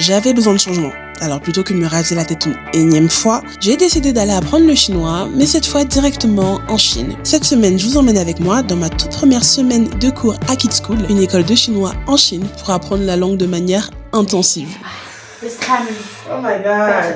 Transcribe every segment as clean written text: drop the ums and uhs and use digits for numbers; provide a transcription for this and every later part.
j'avais besoin de changement. Alors plutôt que de me raser la tête une énième fois, j'ai décidé d'aller apprendre le chinois, mais cette fois directement en Chine. Cette semaine, je vous emmène avec moi dans ma toute première semaine de cours à Kids School, une école de chinois en Chine, pour apprendre la langue de manière intensive. This time, oh my god.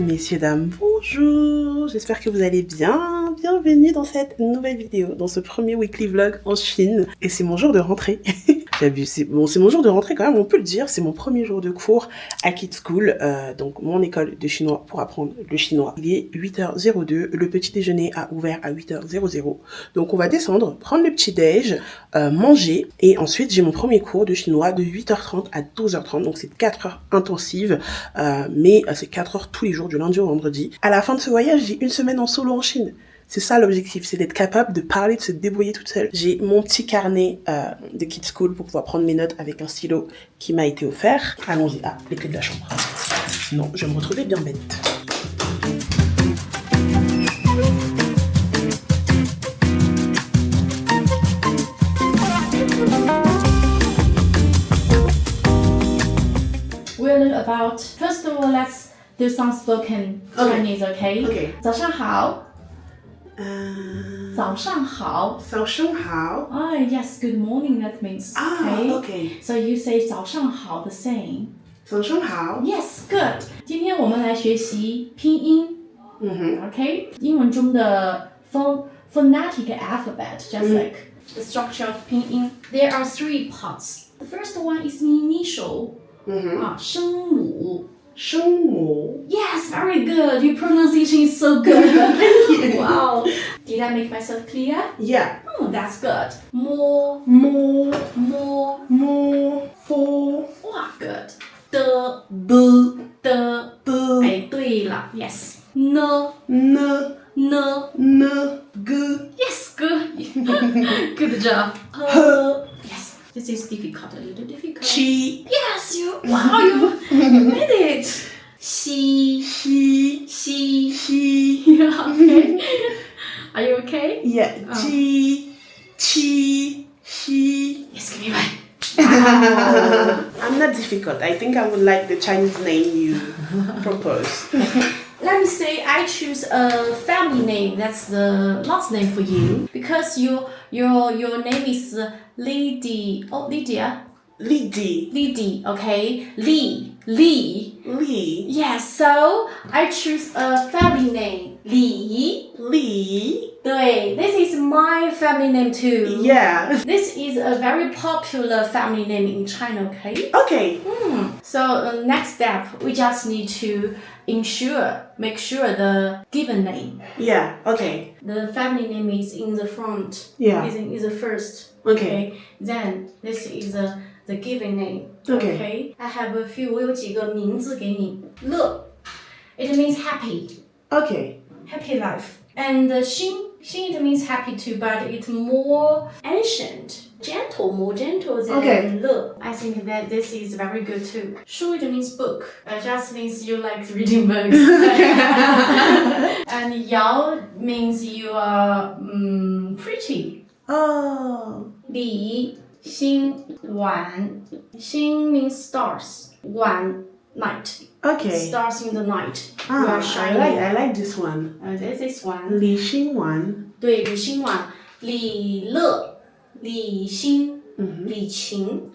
Messieurs, dames, bonjour, j'espère que vous allez bien. Bienvenue dans cette nouvelle vidéo, dans ce premier weekly vlog en Chine. Et c'est mon jour de rentrée. J'abuse, c'est mon jour de rentrée quand même, on peut le dire. C'est mon premier jour de cours à Kids School, donc mon école de chinois pour apprendre le chinois. Il est 8h02, le petit déjeuner a ouvert à 8h00. Donc on va descendre, prendre le petit déj, manger. Et ensuite j'ai mon premier cours de chinois de 8h30 à 12h30. Donc c'est 4 heures intensives, mais c'est 4 heures tous les jours, du lundi au vendredi. À la fin de ce voyage, j'ai une semaine en solo en Chine. C'est ça l'objectif, c'est d'être capable de parler, de se débrouiller toute seule. J'ai mon petit carnet de Kids School pour pouvoir prendre mes notes avec un stylo qui m'a été offert. Allons-y. Ah, les clés de la chambre. Sinon, je vais me retrouver bien bête. we'll learn about. First of all, let's do some spoken Chinese, okay? Okay. 早上好。早上好。早上好。 yes, good morning, that means. Okay. So you say 早上好 the same. 早上好。 Yes, good. 今天我们来学习拼音。Okay? 英文中的 phonetic alphabet, just like the structure of 拼音. There are 3 parts. The first one is initial. 声母。声母。 Yes, very good. Your pronunciation is so good. Thank you. Wow. Did I make myself clear? Yeah. That's good. More. More. For. Wow, good. The. 哎，对了 Yes. No. Good. Yes, good. Good job. Yes. This is difficult, a little difficult. Chi. Yes, you made it. She. Okay. Are you okay? Yeah. Chi. Yes, give me one. I'm not difficult. I think I would like the Chinese name you propose. Let me say I choose a family name. That's the last name for you because your name is Lady. Oh, Lydia. Lidi. Okay. Lee. Yes. So I choose a family name. Li. 对, this is my family name too. Yeah. This is a very popular family name in China, okay? Okay. So next step, we just need to make sure the given name. Yeah. Okay. The family name is in the front. Yeah. Is the first. Okay. Then this is the given name. Okay. I have a few. 我有几个名字给你。乐 it means happy. Okay. Happy life. And 心 it means happy too, but it's more ancient. More gentle than 乐. I think that this is very good too. 书 it means book. Just means you like reading books. And 瑶 means you are pretty. Oh. 李星晚 星 means stars. 晚 night. Okay. Stars in the night. You are I shining. like this one. This one. 李星晚. 对，李星晚，李乐，李欣，李晴，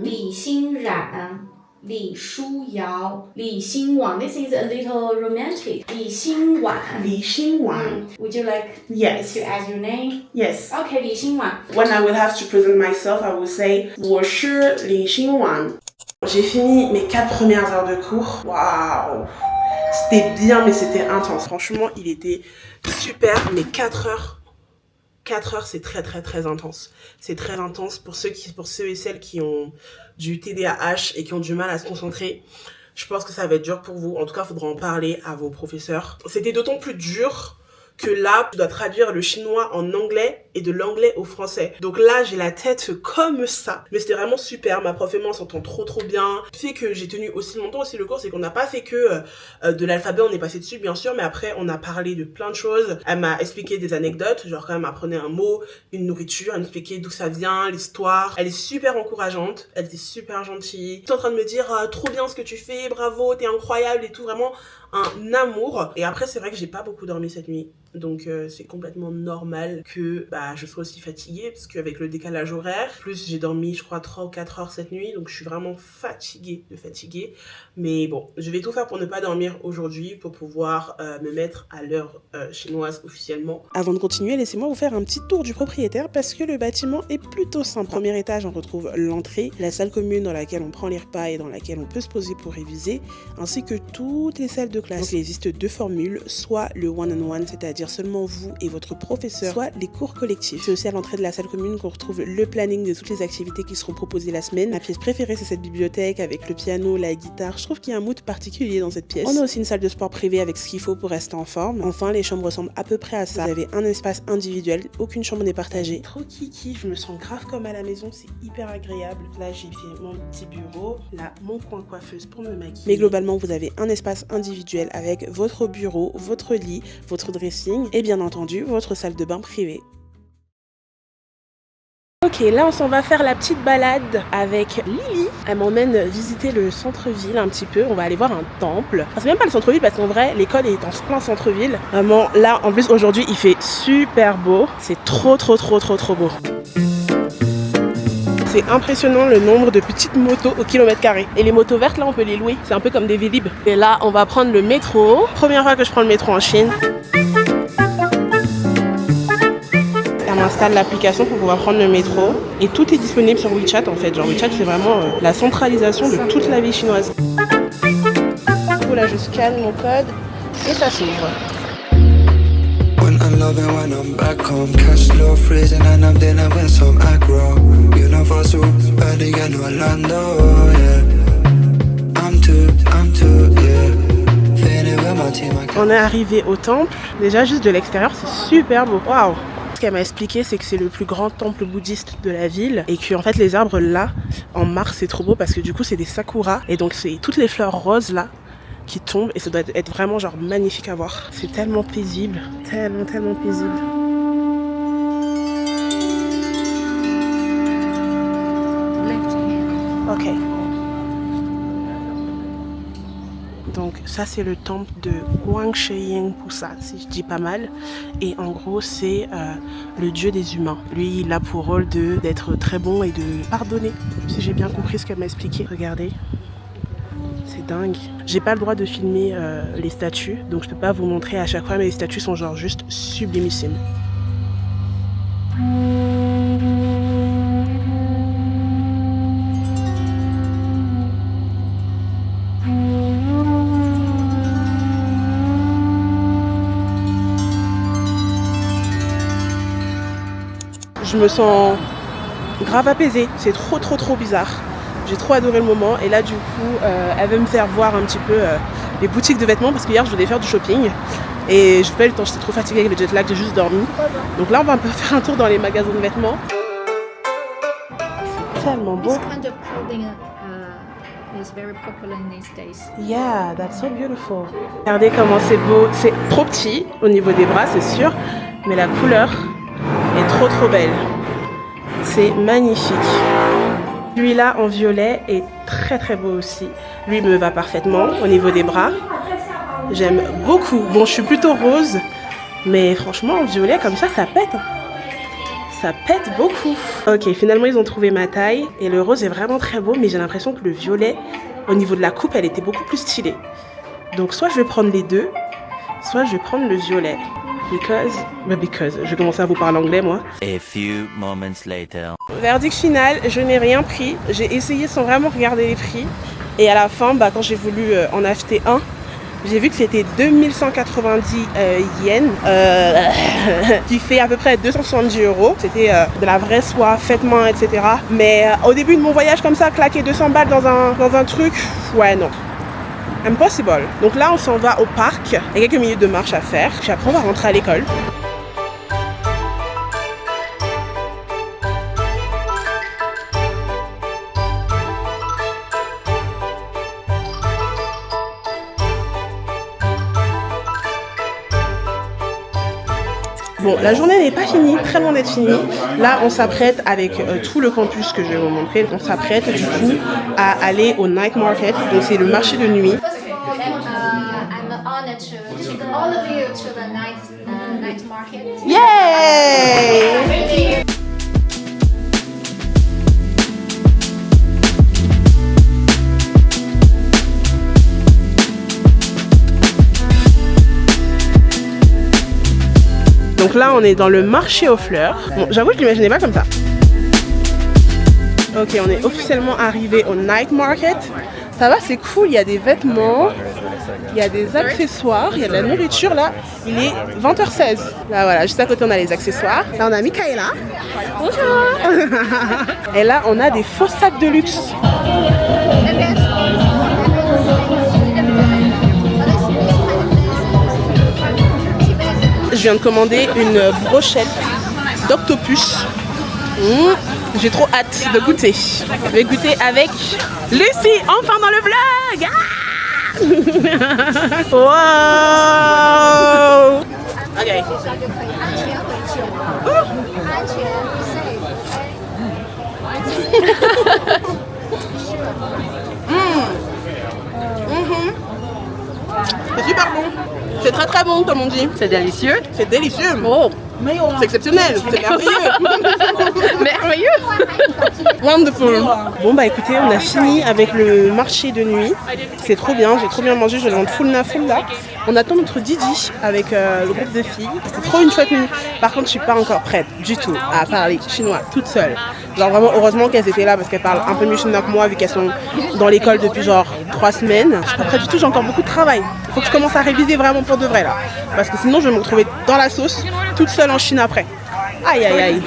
李欣冉，李书瑶，李欣婉。This is a little romantic. 李欣婉。李欣婉. Would you like Yes. to add your name? Yes. Okay, 李欣婉。When I would have to present myself, I would say 我是李欣婉. J'ai fini mes 4 premières heures de cours. Waouh! C'était bien, mais c'était intense. Franchement, il était super, mais 4 heures, c'est très intense. C'est très intense pour ceux et celles qui ont du TDAH et qui ont du mal à se concentrer. Je pense que ça va être dur pour vous. En tout cas, il faudra en parler à vos professeurs. C'était d'autant plus dur que là, tu dois traduire le chinois en anglais et de l'anglais au français. Donc là, j'ai la tête comme ça. Mais c'était vraiment super. Ma prof et moi, on s'entend trop bien. Le fait que j'ai tenu aussi longtemps aussi le cours, c'est qu'on n'a pas fait que de l'alphabet, on est passé dessus, bien sûr. Mais après, on a parlé de plein de choses. Elle m'a expliqué des anecdotes. Genre quand elle m'apprenait un mot, une nourriture. Elle m'expliquait d'où ça vient, l'histoire. Elle est super encourageante. Elle était super gentille. Elle est en train de me dire trop bien ce que tu fais, bravo, t'es incroyable et tout. Vraiment un amour. Et après, c'est vrai que j'ai pas beaucoup dormi cette nuit. Donc c'est complètement normal que je sois aussi fatiguée parce qu'avec le décalage horaire, plus j'ai dormi je crois 3 ou 4 heures cette nuit, donc je suis vraiment fatiguée. Mais bon, je vais tout faire pour ne pas dormir aujourd'hui pour pouvoir me mettre à l'heure chinoise officiellement. Avant de continuer, laissez-moi vous faire un petit tour du propriétaire parce que le bâtiment est plutôt simple. Premier étage, on retrouve l'entrée, la salle commune dans laquelle on prend les repas et dans laquelle on peut se poser pour réviser, ainsi que toutes les salles de classe. Donc il existe 2 formules, soit le one-on-one, c'est-à-dire seulement vous et votre professeur, soit les cours collectifs. C'est aussi à l'entrée de la salle commune qu'on retrouve le planning de toutes les activités qui seront proposées la semaine. Ma pièce préférée, c'est cette bibliothèque avec le piano, la guitare. Je trouve qu'il y a un mood particulier dans cette pièce. On a aussi une salle de sport privée avec ce qu'il faut pour rester en forme. Enfin, les chambres ressemblent à peu près à ça. Vous avez un espace individuel, aucune chambre n'est partagée. Trop kiki, je me sens grave comme à la maison, c'est hyper agréable. Là, j'ai fait mon petit bureau, là, mon coin coiffeuse pour me maquiller. Mais globalement, vous avez un espace individuel avec votre bureau, votre lit, votre dressing et bien entendu votre salle de bain privée. Ok, là on s'en va faire la petite balade avec Lily. Elle m'emmène visiter le centre-ville un petit peu. On va aller voir un temple. Enfin, c'est même pas le centre-ville parce qu'en vrai l'école est en plein centre-ville. Vraiment là en plus aujourd'hui il fait super beau. C'est trop beau. C'est impressionnant le nombre de petites motos au kilomètre carré. Et les motos vertes là on peut les louer. C'est un peu comme des Vélib. Et là on va prendre le métro. Première fois que je prends le métro en Chine. On installe l'application pour pouvoir prendre le métro et tout est disponible sur WeChat en fait. Genre WeChat c'est vraiment la centralisation de toute la vie chinoise. Du coup là je scanne mon code et ça s'ouvre. On est arrivé au temple. Déjà juste de l'extérieur c'est super beau. Waouh! Ce qu'elle m'a expliqué, c'est que c'est le plus grand temple bouddhiste de la ville et que en fait les arbres là en mars c'est trop beau parce que du coup c'est des sakuras et donc c'est toutes les fleurs roses là qui tombent et ça doit être vraiment genre magnifique à voir. C'est tellement paisible, tellement paisible. Ok. Donc ça c'est le temple de Guangsheying Pusa, si je dis pas mal. Et en gros c'est le dieu des humains. Lui il a pour rôle d'être très bon et de pardonner. Si j'ai bien compris ce qu'elle m'a expliqué. Regardez, c'est dingue. J'ai pas le droit de filmer les statues, donc je peux pas vous montrer à chaque fois, mais les statues sont genre juste sublimissimes. Je me sens grave apaisée, c'est trop bizarre. J'ai trop adoré le moment et là du coup elle veut me faire voir un petit peu les boutiques de vêtements parce qu'hier je voulais faire du shopping et je n'ai pas eu le temps, j'étais trop fatiguée avec le jet lag, j'ai juste dormi. Donc là on va un peu faire un tour dans les magasins de vêtements. C'est tellement beau. Is very popular in these days. Yeah, that's so beautiful. Regardez comment c'est beau, c'est trop petit au niveau des bras c'est sûr, mais la couleur est trop belle. C'est magnifique. Celui-là en violet est très beau aussi. Lui me va parfaitement au niveau des bras. J'aime beaucoup. Bon, je suis plutôt rose, mais franchement en violet comme ça pète. Ça pète beaucoup. Ok, finalement ils ont trouvé ma taille et le rose est vraiment très beau, mais j'ai l'impression que le violet, au niveau de la coupe, elle était beaucoup plus stylée. Donc soit je vais prendre les deux, soit je vais prendre le violet. Because, je commence à vous parler anglais moi. A few moments later. Verdict final, je n'ai rien pris. J'ai essayé sans vraiment regarder les prix. Et à la fin, quand j'ai voulu en acheter un, j'ai vu que c'était 2190 yens, qui fait à peu près 270 €. C'était de la vraie soie, faite main, etc. Mais au début de mon voyage comme ça, claquer 200 balles dans un truc, ouais non. Impossible. Donc là, on s'en va au parc. Il y a quelques minutes de marche à faire. Puis après, on va rentrer à l'école. Bon, la journée n'est pas finie, très loin d'être finie. Là, on s'apprête avec tout le campus que je vais vous montrer. On s'apprête du coup à aller au night market. Donc c'est le marché de nuit. I'm honored to take all of you to the night market. Yay! Donc là, on est dans le marché aux fleurs. Bon, j'avoue, je l'imaginais pas comme ça. Ok, on est officiellement arrivé au night market. Ça va, c'est cool, il y a des vêtements, il y a des accessoires, il y a de la nourriture là. Il est 20h16. Là voilà, juste à côté on a les accessoires. Là on a Michaela. Bonjour. Et là on a des faux sacs de luxe. Je viens de commander une brochette d'octopus. J'ai trop hâte de goûter. Je vais goûter avec Lucie, enfin dans le vlog. Wow. Ok. C'est super bon. C'est très très bon comme on dit. C'est délicieux. C'est délicieux. Oh, C'est exceptionnel. C'est merveilleux. merveilleux. Wonderful. Bon bah écoutez, on a fini avec le marché de nuit. C'est trop bien, j'ai trop bien mangé, je demande full là. On attend notre Didi avec le groupe de filles. C'est trop une chouette nuit. Par contre, je suis pas encore prête du tout à parler chinois toute seule. Genre vraiment heureusement qu'elles étaient là parce qu'elles parlent un peu mieux chinois que moi vu qu'elles sont dans l'école depuis genre 3 semaines. Je suis pas prête du tout, j'ai encore beaucoup de travail. Il faut que je commence à réviser vraiment pour de vrai là. Parce que sinon je vais me retrouver dans la sauce toute seule en Chine après. Aïe aïe aïe.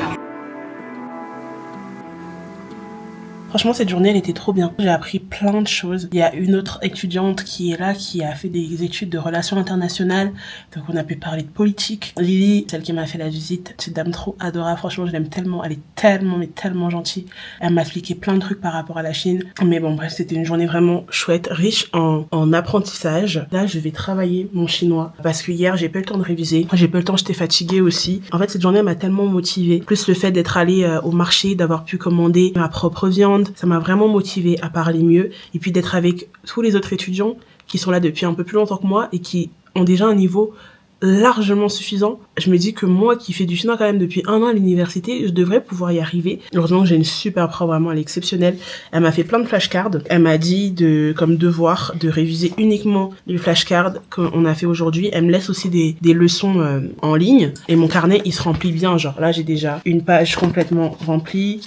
Franchement, cette journée, elle était trop bien. J'ai appris plein de choses. Il y a une autre étudiante qui est là, qui a fait des études de relations internationales. Donc, on a pu parler de politique. Lily, celle qui m'a fait la visite, c'est une dame trop adorable. Franchement, je l'aime tellement. Elle est tellement, mais tellement gentille. Elle m'a expliqué plein de trucs par rapport à la Chine. Mais bon, bref, c'était une journée vraiment chouette, riche en apprentissage. Là, je vais travailler mon chinois parce que hier, j'ai pas eu le temps de réviser. J'ai pas eu le temps, j'étais fatiguée aussi. En fait, cette journée m'a tellement motivée. Plus le fait d'être allée au marché, d'avoir pu commander ma propre viande. Ça m'a vraiment motivée à parler mieux et puis d'être avec tous les autres étudiants qui sont là depuis un peu plus longtemps que moi et qui ont déjà un niveau largement suffisant. Je me dis que moi qui fais du chinois quand même depuis 1 an à l'université, je devrais pouvoir y arriver. Heureusement que j'ai une super prof, vraiment elle est exceptionnelle. Elle m'a fait plein de flashcards. Elle m'a dit comme devoir de réviser uniquement les flashcards qu'on a fait aujourd'hui. Elle me laisse aussi des leçons en ligne et mon carnet il se remplit bien. Genre là j'ai déjà une page complètement remplie,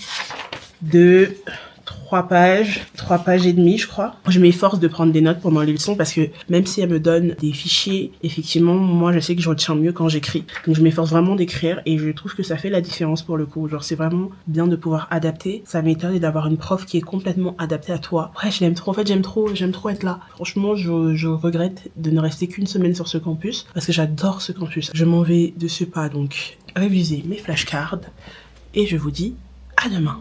3 pages et demie, je crois. Je m'efforce de prendre des notes pendant les leçons parce que même si elle me donne des fichiers, effectivement, moi, je sais que je retiens mieux quand j'écris. Donc, je m'efforce vraiment d'écrire et je trouve que ça fait la différence pour le coup. Genre, c'est vraiment bien de pouvoir adapter sa méthode et d'avoir une prof qui est complètement adaptée à toi. Ouais, je l'aime trop. En fait, j'aime trop être là. Franchement, je regrette de ne rester qu'une semaine sur ce campus parce que j'adore ce campus. Je m'en vais de ce pas, donc, réviser mes flashcards et je vous dis à demain.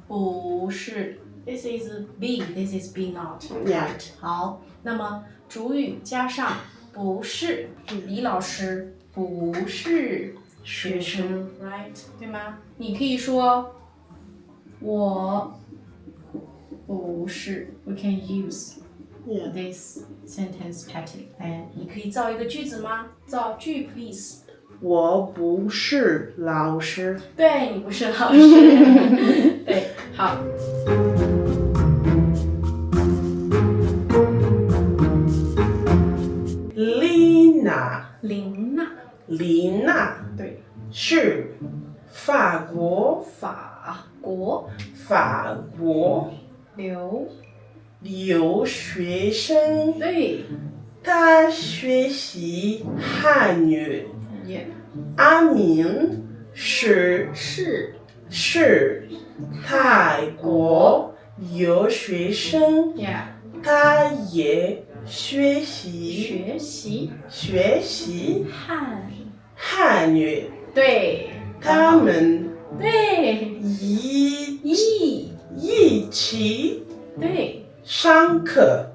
不是 This is be, this is be not. Yeah. 好，那么主语加上不是，李老师不是学生 ，right 对吗？你可以说我不是 ，we can use Yeah. this sentence pattern. 你可以造一个句子吗？造句 please. 我不是老师。对，你不是老师。对，好。琳娜，对，是法国留学生，对他学习汉语。 ，yeah， 阿明是泰国留学生， yeah， 他也学习汉语。对，他们对，一起对，上课，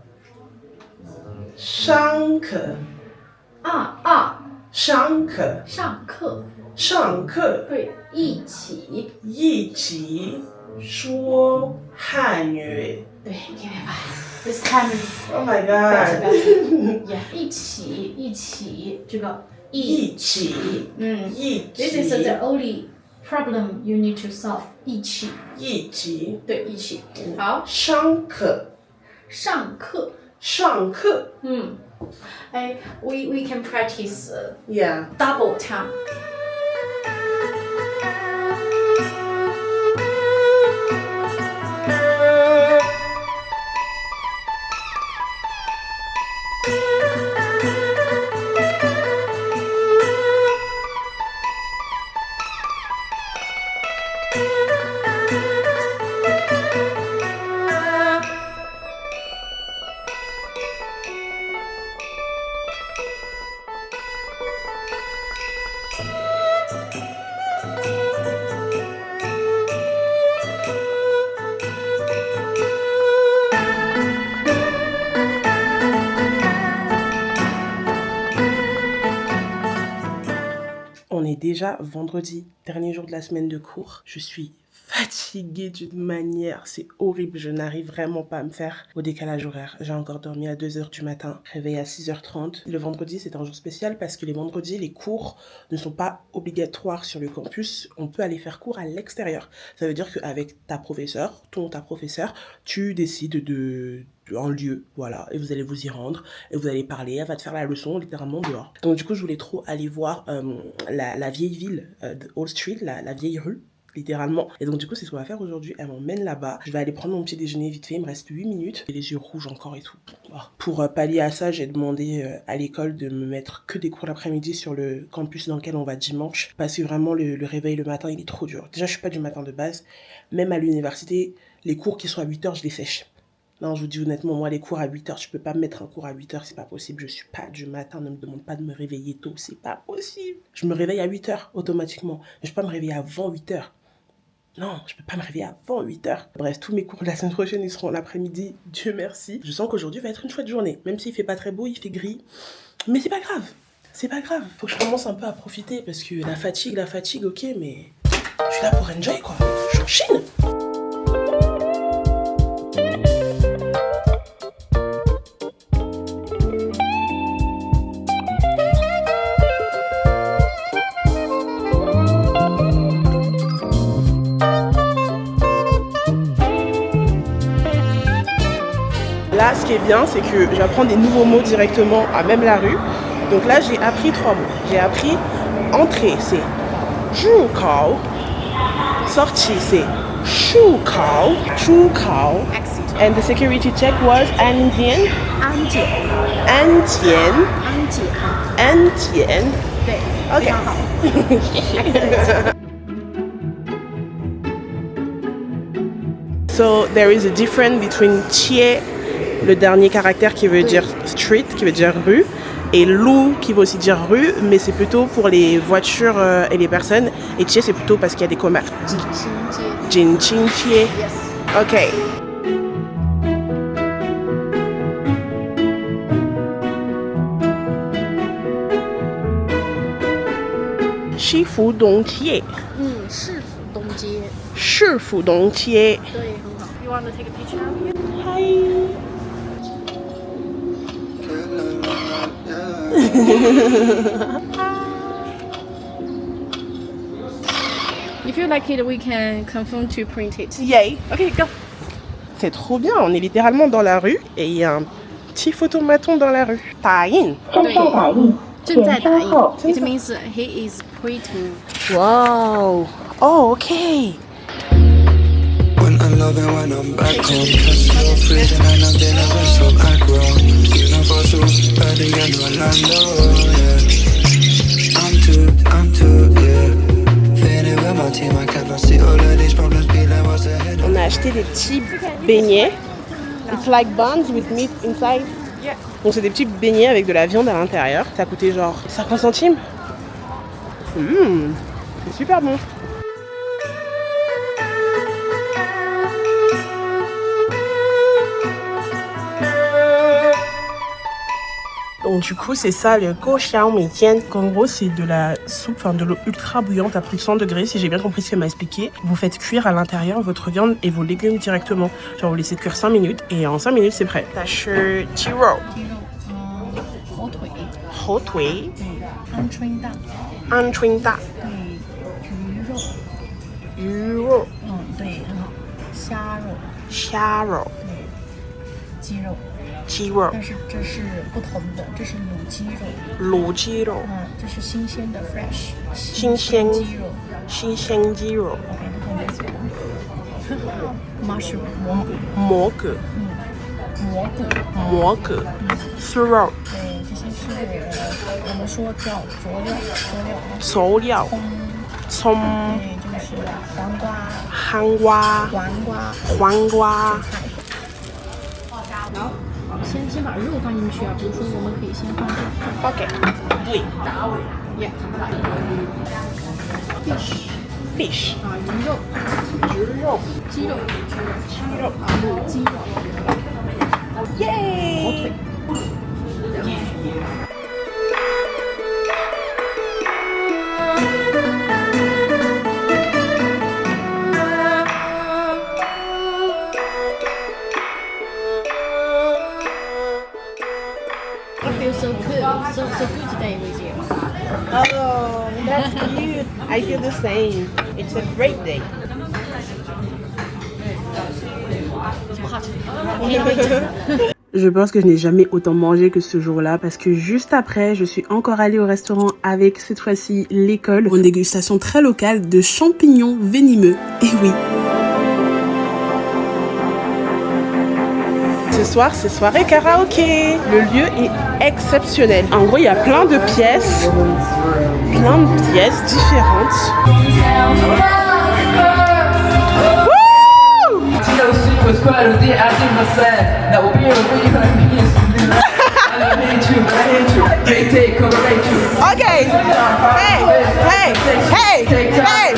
上课，对，一起说汉语。对 ，give it back. This time, Oh my better, god！ better. Yeah， 一起，这个一起 This is the only problem you need to solve. 一起，对，一起。好，上课。we can practice Yeah. double time. On est déjà vendredi, dernier jour de la semaine de cours. Je suis fatiguée d'une manière, c'est horrible, je n'arrive vraiment pas à me faire au décalage horaire. J'ai encore dormi à 2h du matin, réveil à 6h30. Le vendredi, c'est un jour spécial parce que les vendredis, les cours ne sont pas obligatoires sur le campus. On peut aller faire cours à l'extérieur. Ça veut dire qu'avec ta professeure, ta professeure, tu décides en lieu, voilà, et vous allez vous y rendre, et vous allez parler, elle va te faire la leçon littéralement dehors. Donc du coup, je voulais trop aller voir la vieille ville de Old Street, la vieille rue, littéralement. Et donc du coup, c'est ce qu'on va faire aujourd'hui, elle m'emmène là-bas. Je vais aller prendre mon petit déjeuner vite fait, il me reste 8 minutes, j'ai les yeux rouges encore et tout. Pour pallier à ça, j'ai demandé à l'école de me mettre que des cours l'après-midi sur le campus dans lequel on va dimanche, parce que vraiment le réveil le matin, il est trop dur. Déjà, je suis pas du matin de base, même à l'université, les cours qui sont à 8h, je les sèche. Non, je vous dis honnêtement, moi, les cours à 8h, je peux pas me mettre un cours à 8h, c'est pas possible. Je suis pas du matin, ne me demande pas de me réveiller tôt, c'est pas possible. Je me réveille à 8h automatiquement, mais je peux pas me réveiller avant 8h. Non, je peux pas me réveiller avant 8h. Bref, tous mes cours de la semaine prochaine, ils seront l'après-midi, Dieu merci. Je sens qu'aujourd'hui va être une chouette journée, même s'il fait pas très beau, il fait gris. Mais c'est pas grave, c'est pas grave. Faut que je commence un peu à profiter, parce que la fatigue, ok, mais je suis là pour enjoy, quoi. Je suis en Chine. Là, ce qui est bien, c'est que j'apprends des nouveaux mots directement à même la rue. Donc là, j'ai appris 3 mots. J'ai appris entrée, c'est 入口. Sortie, c'est 出口. And the security check was 安检. 安检. 对 OK. 非常好 Excellent. So there is a difference between 切, le dernier caractère qui veut dire street, qui veut dire rue, et lu qui veut aussi dire rue, mais c'est plutôt pour les voitures et les personnes. Et tie c'est plutôt parce qu'il y a des commerces. Jinqing tie. Yes. Ok. Shifudong tie. 市府东街 Shifudong tie. 对，很好。You want to take a picture of you? Hi. If you like it, we can confirm to print it. Yay. Okay, go. C'est trop bien, on est littéralement dans la rue et il y a un petit photomaton dans la rue. 打印。正在打印。It means he is printing. Wow. Oh, okay. When I'm loving when I'm back home, cause you're freezing and I'm dealing with some aggro. You know for sure, better than Orlando, yeah. I'm too, yeah. Fading with my team, I cannot see all of these problems be like what's ahead. On a acheté des petits beignets. It's like buns with meat inside. Yeah. Donc c'est des petits beignets avec de la viande à l'intérieur. Ça a coûté genre 50 centimes. C'est super bon. Donc du coup c'est ça le Guo Xiao Mei Jian. En gros c'est de la soupe, enfin de l'eau ultra bouillante à plus de 100 degrés si j'ai bien compris ce qu'elle m'a expliqué. Vous faites cuire à l'intérieur votre viande et vos légumes directement. Genre vous laissez cuire 5 minutes et en 5 minutes c'est prêt. 它是鸡肉，火腿，火腿，鹌鹑蛋，鹌鹑蛋，鱼肉，鱼肉，对，很好，虾肉，虾肉，鸡肉，鸡肉，但是这是不同的，这是卤鸡肉，卤鸡肉，这是新鲜的 fresh， 新鲜鸡肉。新鲜鸡肉， Okay, look at this one. Mushroom, 蘑菇，蘑菇，素肉，对，这些是我们说叫佐料，佐料，葱，对，这个是黄瓜，汉瓜，黄瓜。先把肉放进去啊，比如说我们可以先放这个。OK，对 Yeah.，fish， 啊，鱼肉，鸡肉，卤鸡肉，耶，火腿。I feel so good, so good today with you. Oh, that's cute. I feel the same. It's a great day. Je pense que je n'ai jamais autant mangé que ce jour-là parce que juste après, je suis encore allée au restaurant avec cette fois-ci l'école pour une dégustation très locale de champignons venimeux. Et oui. Ce soir, c'est soirée karaoké. Le lieu est exceptionnel. En gros, il y a plein de pièces différentes. Ok. Hey, hey, hey, hey, hey, hey.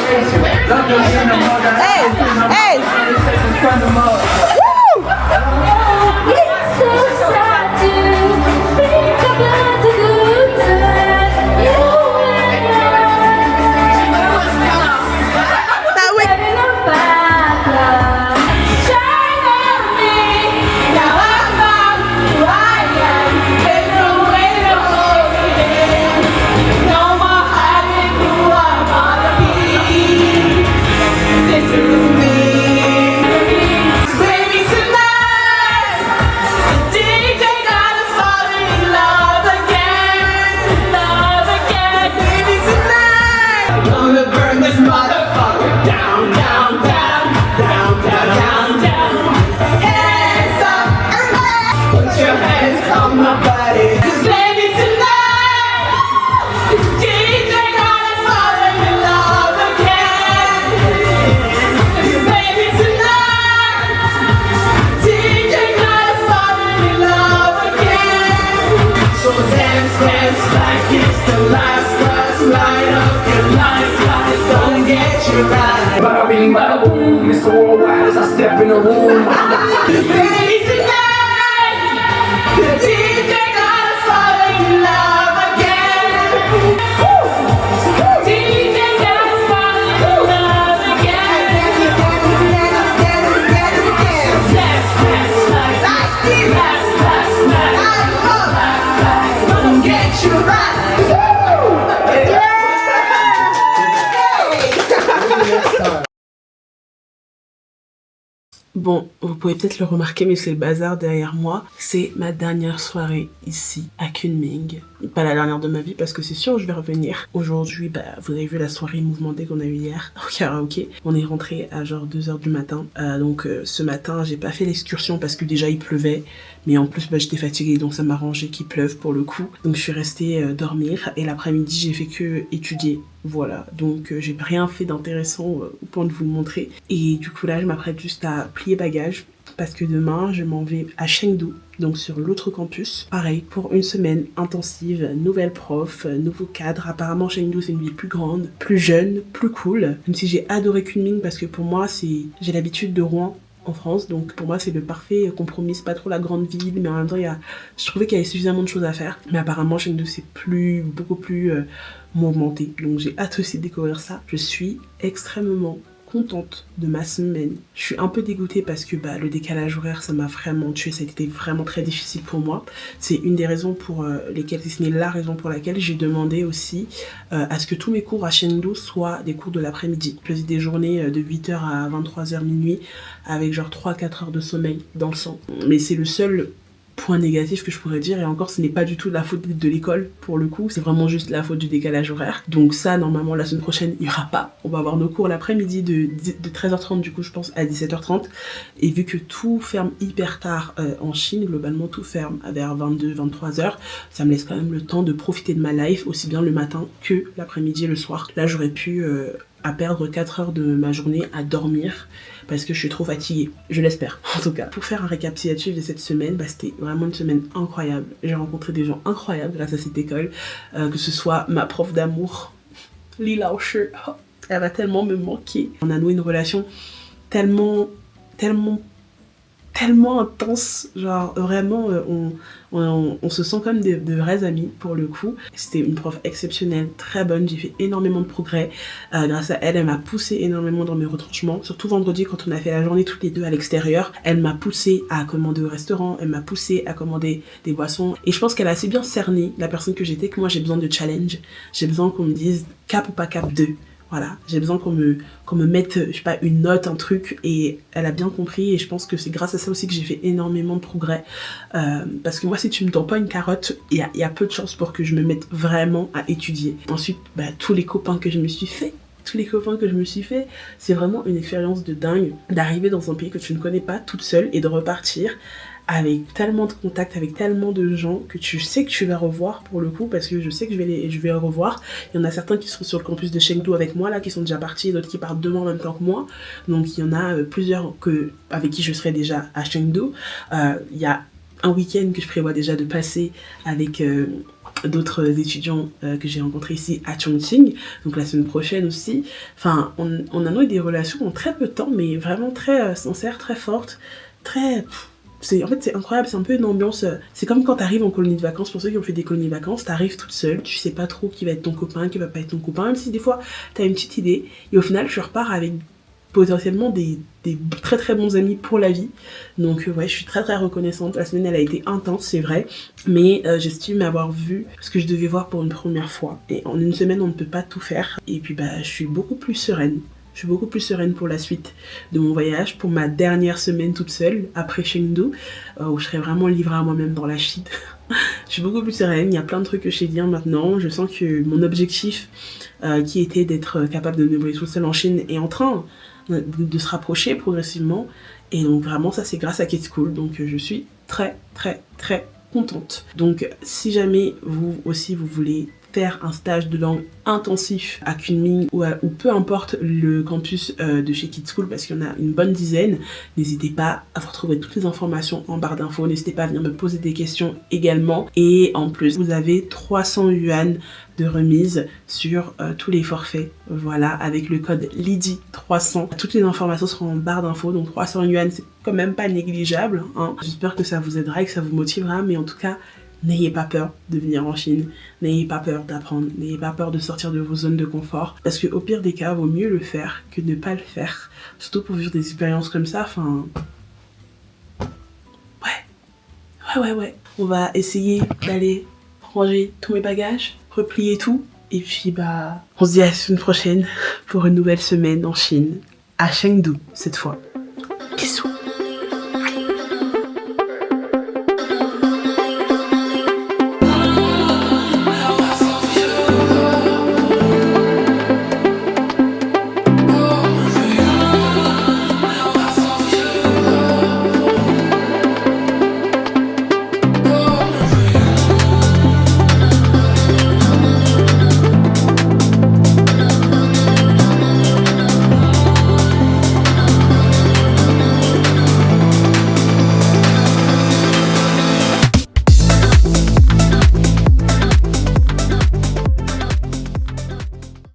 Bada bing, bada boom, it's all wild as I step in the room. Baby, tonight, the DJ gotta fall in love again. DJ gotta fall in love again. Last night, don't get you Bon, vous pouvez peut-être le remarquer, mais c'est le bazar derrière moi. C'est ma dernière soirée ici à Kunming. Pas la dernière de ma vie parce que c'est sûr je vais revenir. Aujourd'hui, vous avez vu la soirée mouvementée qu'on a eu hier au karaoké. On est rentré à genre 2h du matin. Donc ce matin, j'ai pas fait l'excursion parce que déjà il pleuvait. Mais en plus, j'étais fatiguée donc ça m'a arrangé qu'il pleuve pour le coup. Donc je suis restée dormir et l'après-midi, j'ai fait que étudier. Voilà, donc j'ai rien fait d'intéressant au point de vous le montrer. Et du coup là, je m'apprête juste à plier bagages parce que demain, je m'en vais à Chengdu, donc sur l'autre campus. Pareil, pour une semaine intensive, nouvelle prof, nouveau cadre. Apparemment, Chengdu, c'est une ville plus grande, plus jeune, plus cool. Même si j'ai adoré Kunming parce que pour moi, j'ai l'habitude de Rouen en France, donc pour moi c'est le parfait compromis. C'est pas trop la grande ville, mais en même temps je trouvais qu'il y avait suffisamment de choses à faire. Mais apparemment Chengdu c'est beaucoup plus mouvementé, donc j'ai hâte aussi de découvrir ça. Je suis extrêmement contente de ma semaine. Je suis un peu dégoûtée parce que le décalage horaire ça m'a vraiment tué, ça a été vraiment très difficile pour moi. C'est une des raisons pour lesquelles, si ce n'est la raison pour laquelle j'ai demandé aussi à ce que tous mes cours à Chengdu soient des cours de l'après-midi. Je faisais des journées de 8h à 23h minuit avec genre 3-4 heures de sommeil dans le sang. Mais c'est le seul point négatif que je pourrais dire, et encore ce n'est pas du tout la faute de l'école pour le coup, c'est vraiment juste la faute du décalage horaire. Donc ça, normalement la semaine prochaine il n'y aura pas, on va avoir nos cours l'après-midi de 13h30 du coup je pense à 17h30, et vu que tout ferme hyper tard en Chine, globalement tout ferme vers 22-23h, ça me laisse quand même le temps de profiter de ma life, aussi bien le matin que l'après-midi et le soir. Là j'aurais pu à perdre 4 heures de ma journée à dormir parce que je suis trop fatiguée, je l'espère en tout cas. Pour faire un récapitulatif de cette semaine, c'était vraiment une semaine incroyable. J'ai rencontré des gens incroyables grâce à cette école, que ce soit ma prof d'amour, Li Laoshi, elle va tellement me manquer. On a noué une relation tellement intense, genre vraiment on se sent comme de vrais amis pour le coup. C'était une prof exceptionnelle, très bonne, j'ai fait énormément de progrès grâce à elle. Elle m'a poussé énormément dans mes retranchements, surtout vendredi quand on a fait la journée toutes les deux à l'extérieur. Elle m'a poussé à commander au restaurant, elle m'a poussé à commander des boissons, et je pense qu'elle a assez bien cerné la personne que j'étais, que moi j'ai besoin de challenge, j'ai besoin qu'on me dise cap ou pas cap 2. Voilà, j'ai besoin qu'on me mette, je sais pas, une note, un truc, et elle a bien compris, et je pense que c'est grâce à ça aussi que j'ai fait énormément de progrès. Parce que moi, si tu me tends pas une carotte, il y a peu de chances pour que je me mette vraiment à étudier. Ensuite, tous les copains que je me suis fait, c'est vraiment une expérience de dingue d'arriver dans un pays que tu ne connais pas toute seule et de repartir avec tellement de contacts, avec tellement de gens que tu sais que tu vas revoir pour le coup, parce que je sais que je vais les revoir. Il y en a certains qui seront sur le campus de Chengdu avec moi là, qui sont déjà partis, et d'autres qui partent demain en même temps que moi. Donc il y en a plusieurs avec qui je serai déjà à Chengdu. Il y a un week-end que je prévois déjà de passer avec d'autres étudiants que j'ai rencontrés ici à Chongqing, donc la semaine prochaine aussi. Enfin, on a noué des relations en très peu de temps, mais vraiment très sincères, très fortes, très... En fait c'est incroyable, c'est un peu une ambiance, c'est comme quand t'arrives en colonie de vacances. Pour ceux qui ont fait des colonies de vacances, t'arrives toute seule, tu sais pas trop qui va être ton copain, qui va pas être ton copain, même si des fois t'as une petite idée, et au final tu repars avec potentiellement des très très bons amis pour la vie. Donc ouais, je suis très très reconnaissante. La semaine elle a été intense, c'est vrai, mais j'estime avoir vu ce que je devais voir pour une première fois, et en une semaine on ne peut pas tout faire. Et puis je suis beaucoup plus sereine. Je suis beaucoup plus sereine pour la suite de mon voyage, pour ma dernière semaine toute seule après Chengdu, où je serai vraiment livrée à moi-même dans la Chine. Je suis beaucoup plus sereine, il y a plein de trucs que je sais bien maintenant. Je sens que mon objectif, qui était d'être capable de me débrouiller toute seule en Chine, est en train de se rapprocher progressivement. Et donc vraiment ça c'est grâce à Kids School, donc je suis très très très contente. Donc si jamais vous aussi vous voulez faire un stage de langue intensif à Kunming ou peu importe le campus de chez Kids School, parce qu'il y en a une bonne dizaine, n'hésitez pas à vous retrouver toutes les informations en barre d'infos, n'hésitez pas à venir me poser des questions également, et en plus vous avez 300 yuan de remise sur tous les forfaits, voilà, avec le code LYDI300. Toutes les informations seront en barre d'infos, donc 300 yuan c'est quand même pas négligeable, hein. J'espère que ça vous aidera et que ça vous motivera, mais en tout cas n'ayez pas peur de venir en Chine, n'ayez pas peur d'apprendre, n'ayez pas peur de sortir de vos zones de confort, parce que au pire des cas, vaut mieux le faire que ne pas le faire, surtout pour vivre des expériences comme ça. Enfin, ouais, on va essayer d'aller ranger tous mes bagages, replier tout, et puis on se dit à la semaine prochaine pour une nouvelle semaine en Chine, à Chengdu cette fois.